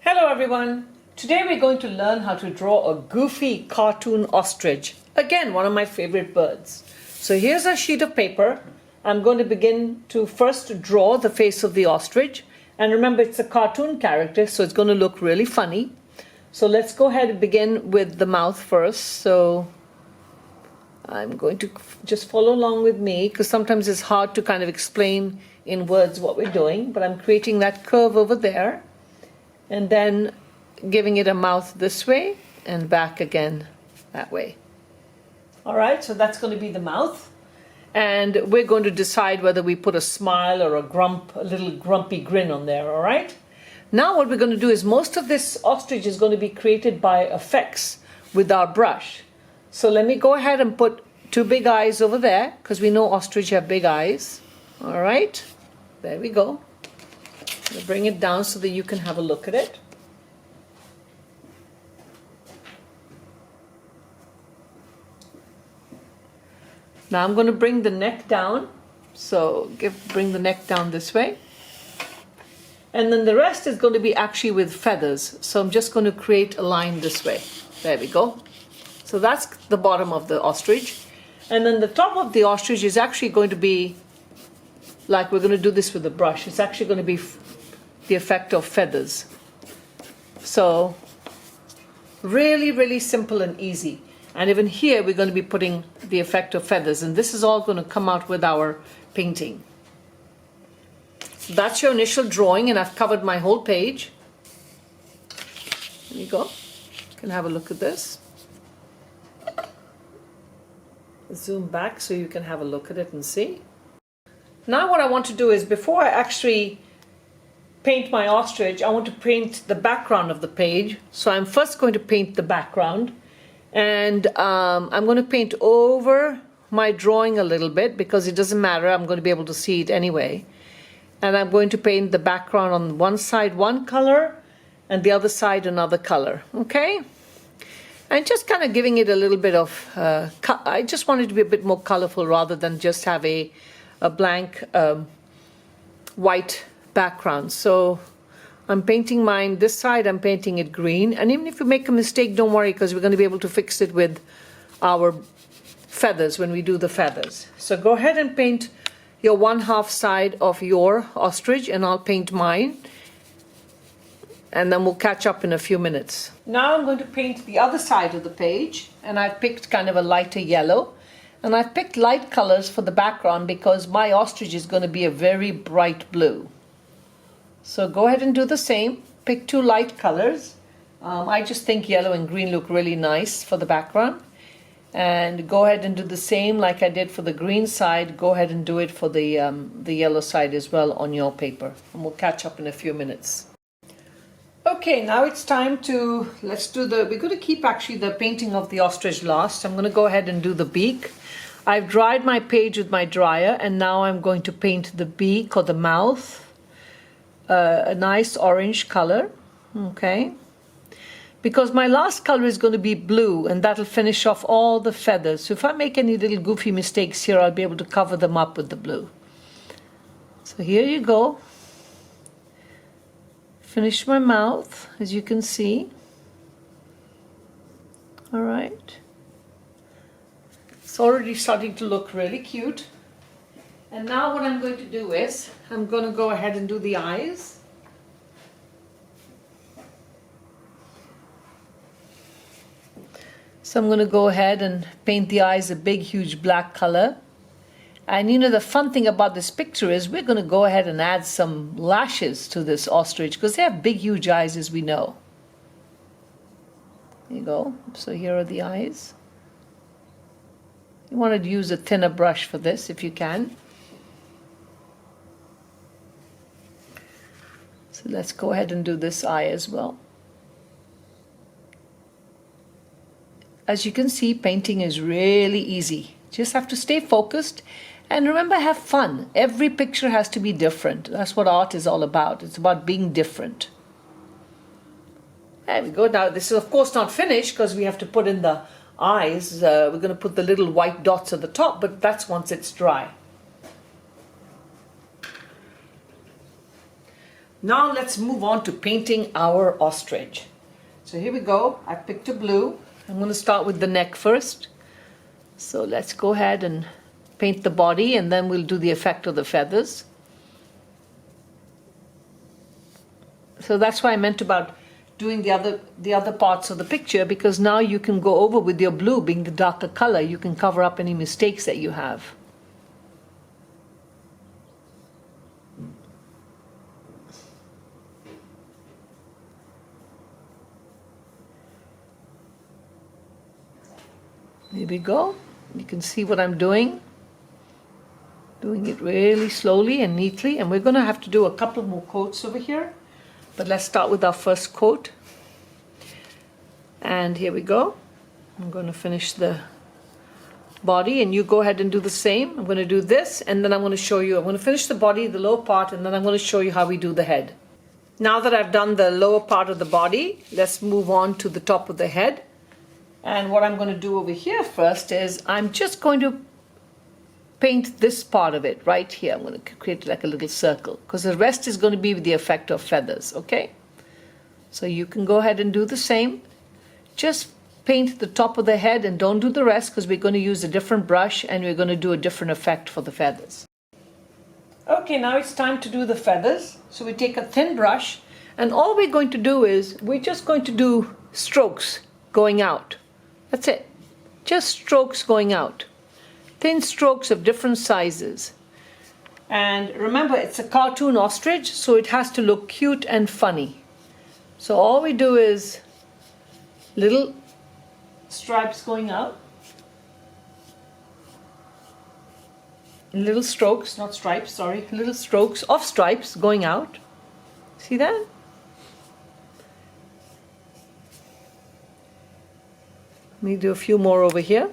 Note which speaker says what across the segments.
Speaker 1: Hello everyone! Today we're going to learn how to draw a goofy cartoon ostrich. Again, one of my favorite birds. So here's a sheet of paper. I'm going to begin to first draw the face of the ostrich. And remember, it's a cartoon character, so it's going to look really funny. So let's go ahead and begin with the mouth first. So I'm going to just follow along with me, because sometimes it's hard to kind of explain in words what we're doing. But I'm creating that curve over there, and then giving it a mouth this way and back again that way. All right, so that's going to be the mouth. And we're going to decide whether we put a smile or a little grumpy grin on there, all right? Now what we're going to do is most of this ostrich is going to be created by effects with our brush. So let me go ahead and put two big eyes over there, because we know ostrich have big eyes. All right, there we go. I'll bring it down so that you can have a look at it. Now I'm going to bring the neck down. So bring the neck down this way. And then the rest is going to be actually with feathers. So I'm just going to create a line this way. There we go. So that's the bottom of the ostrich. And then the top of the ostrich is actually going to be, like we're going to do this with the brush, it's actually going to be the effect of feathers. So really, really simple and easy. And even here we're going to be putting the effect of feathers, and this is all going to come out with our painting. So that's your initial drawing, and I've covered my whole page. There you go. You can have a look at this. Zoom back so you can have a look at it and see. Now what I want to do is, before I actually paint my ostrich, I want to paint the background of the page. So I'm first going to paint the background, and I'm going to paint over my drawing a little bit, because it doesn't matter, I'm going to be able to see it anyway. And I'm going to paint the background on one side one color and the other side another color, okay? And just kind of giving it a little bit of, I just want it to be a bit more colorful rather than just have a blank white background. So I'm painting mine, this side I'm painting it green, and even if you make a mistake, don't worry, because we're going to be able to fix it with our feathers when we do the feathers. So go ahead and paint your 1/2 side of your ostrich, and I'll paint mine, and then we'll catch up in a few minutes. Now I'm going to paint the other side of the page, and I've picked kind of a lighter yellow, and I've picked light colors for the background because my ostrich is going to be a very bright blue. So go ahead and do the same. Pick two light colors. I just think yellow and green look really nice for the background. And go ahead and do the same like I did for the green side. Go ahead and do it for the yellow side as well on your paper. And we'll catch up in a few minutes. Okay, now it's time to, we're going to keep actually the painting of the ostrich last. I'm going to go ahead and do the beak. I've dried my page with my dryer, and now I'm going to paint the beak or the mouth. A nice orange color, okay? Because my last color is going to be blue, and that'll finish off all the feathers. So if I make any little goofy mistakes here, I'll be able to cover them up with the blue. So here you go. Finish my mouth, as you can see. All right. It's already starting to look really cute. And now what I'm going to do is, I'm going to go ahead and do the eyes. So I'm going to go ahead and paint the eyes a big, huge black color. And you know, the fun thing about this picture is we're going to go ahead and add some lashes to this ostrich, because they have big, huge eyes, as we know. There you go. So here are the eyes. You want to use a thinner brush for this if you can. So let's go ahead and do this eye as well. As you can see, painting is really easy. Just have to stay focused, and remember, have fun. Every picture has to be different. That's what art is all about. It's about being different. There we go. Now this is of course not finished, because we have to put in the eyes. We're going to put the little white dots at the top, but that's once it's dry. Now let's move on to painting our ostrich. So here we go. I picked a blue. I'm going to start with the neck first. So let's go ahead and paint the body, and then we'll do the effect of the feathers. So that's why I meant about doing the other parts of the picture, because now you can go over with your blue being the darker color. You can cover up any mistakes that you have. There we go. You can see what I'm doing. Doing it really slowly and neatly. And we're going to have to do a couple more coats over here. But let's start with our first coat. And here we go. I'm going to finish the body, and you go ahead and do the same. I'm going to do this, and then I'm going to show you. I'm going to finish the body, the lower part, and then I'm going to show you how we do the head. Now that I've done the lower part of the body, let's move on to the top of the head. And what I'm going to do over here first is I'm just going to paint this part of it right here. I'm going to create like a little circle, because the rest is going to be with the effect of feathers, okay? So you can go ahead and do the same. Just paint the top of the head and don't do the rest, because we're going to use a different brush and we're going to do a different effect for the feathers. Okay, now it's time to do the feathers. So we take a thin brush, and all we're going to do is we're just going to do strokes going out. That's it. Just strokes going out. Thin strokes of different sizes. And remember, it's a cartoon ostrich, so it has to look cute and funny. So all we do is little stripes going out. Little strokes, not stripes, sorry. Little strokes of stripes going out. See that? Let me do a few more over here.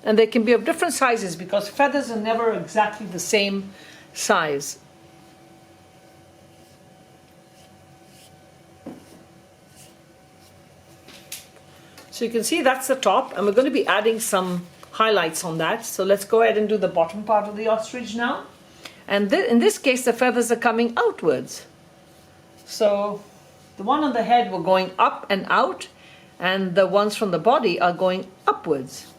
Speaker 1: And they can be of different sizes, because feathers are never exactly the same size. So you can see that's the top, and we're going to be adding some highlights on that. So let's go ahead and do the bottom part of the ostrich now. And in this case, the feathers are coming outwards. So the one on the head were going up and out, and the ones from the body are going upwards.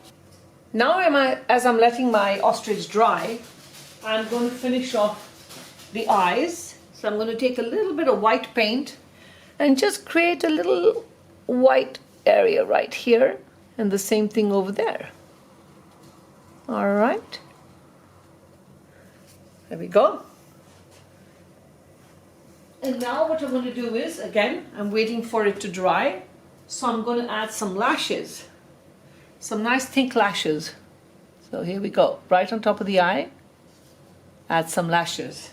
Speaker 1: Now as I'm letting my ostrich dry, I'm going to finish off the eyes. So I'm going to take a little bit of white paint and just create a little white area right here, and the same thing over there. All right. There we go. And now what I'm going to do is, again, I'm waiting for it to dry. So I'm going to add some lashes. Some nice thick lashes. So here we go. Right on top of the eye. Add some lashes.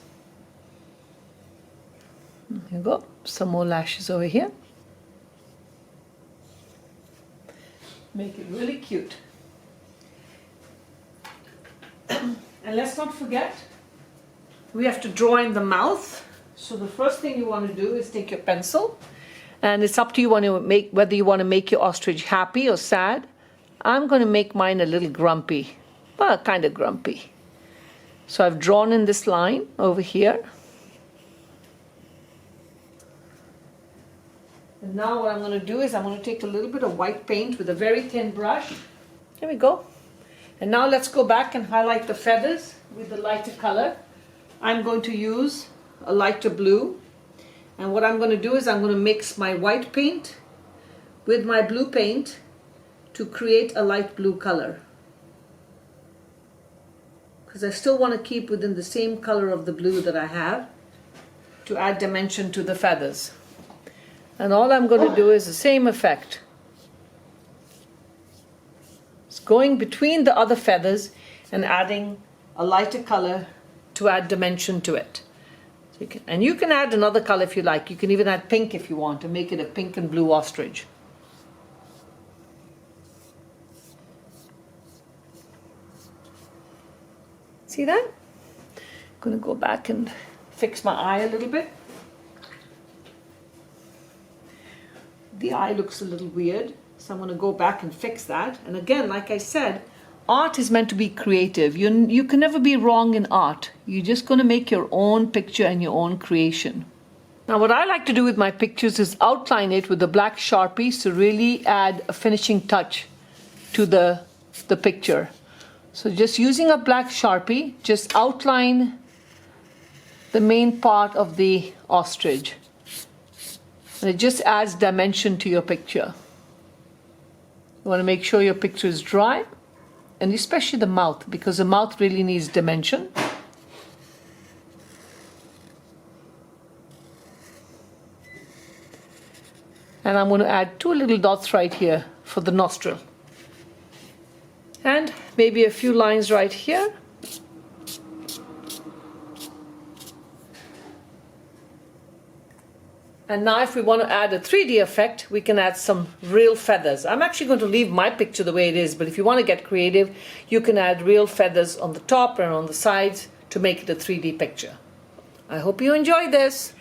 Speaker 1: Here we go. Some more lashes over here. Make it really cute. And let's not forget, we have to draw in the mouth. So the first thing you want to do is take your pencil, and it's up to you whether you want to make your ostrich happy or sad. I'm going to make mine a little grumpy, well, kind of grumpy. So I've drawn in this line over here. And now what I'm going to do is I'm going to take a little bit of white paint with a very thin brush. There we go. And now let's go back and highlight the feathers with the lighter color. I'm going to use a lighter blue. And what I'm going to do is I'm going to mix my white paint with my blue paint to create a light blue color. Because I still want to keep within the same color of the blue that I have to add dimension to the feathers. And all I'm going to do is the same effect. It's going between the other feathers and adding a lighter color to add dimension to it. So you can add another color if you like. You can even add pink if you want to make it a pink and blue ostrich. See that? I'm going to go back and fix my eye a little bit. The eye looks a little weird, so I'm going to go back and fix that. And again, like I said, art is meant to be creative. You can never be wrong in art. You're just going to make your own picture and your own creation. Now what I like to do with my pictures is outline it with the black Sharpies to really add a finishing touch to the picture. So just using a black Sharpie, just outline the main part of the ostrich. And it just adds dimension to your picture. You want to make sure your picture is dry, and especially the mouth, because the mouth really needs dimension. And I'm going to add 2 little dots right here for the nostril. And maybe a few lines right here. And now if we want to add a 3D effect, we can add some real feathers. I'm actually going to leave my picture the way it is, but if you want to get creative, you can add real feathers on the top and on the sides to make it a 3D picture. I hope you enjoyed this.